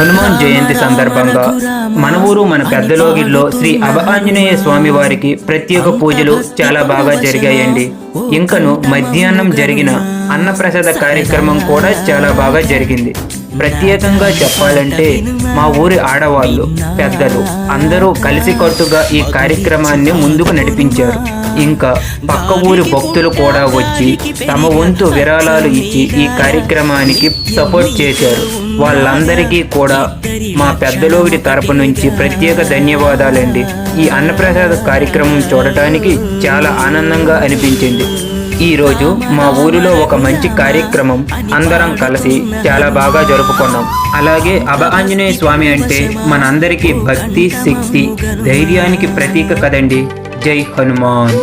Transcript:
హనుమాన్ జయంతి సందర్భంగా మన ఊరు మన పెద్దలోగిల్లో శ్రీ అభ ఆంజనేయ స్వామి వారికి ప్రత్యేక పూజలు చాలా బాగా జరిగాయండి. ఇంకను మధ్యాహ్నం జరిగిన అన్నప్రసాద కార్యక్రమం కూడా చాలా బాగా జరిగింది. ప్రత్యేకంగా చెప్పాలంటే మా ఊరి ఆడవాళ్ళు, పెద్దలు అందరూ కలిసికట్టుగా ఈ కార్యక్రమాన్ని ముందుకు నడిపించారు. ఇంకా పక్క ఊరి భక్తులు కూడా వచ్చి తమ వంతు విరాళాలు ఇచ్చి ఈ కార్యక్రమానికి సపోర్ట్ చేశారు. వాళ్ళందరికీ కూడా మా పెద్దలోవిడి తరపు నుంచి ప్రత్యేక ధన్యవాదాలండి. ఈ అన్నప్రసాద కార్యక్రమం చూడటానికి చాలా ఆనందంగా అనిపించింది. ఈరోజు మా ఊరిలో ఒక మంచి కార్యక్రమం అందరం కలిసి చాలా బాగా జరుపుకున్నాం. అలాగే అభ ఆంజనేయ స్వామి అంటే మనందరికీ భక్తి, శక్తి, ధైర్యానికి ప్రతీక కదండి. జై హనుమాన్.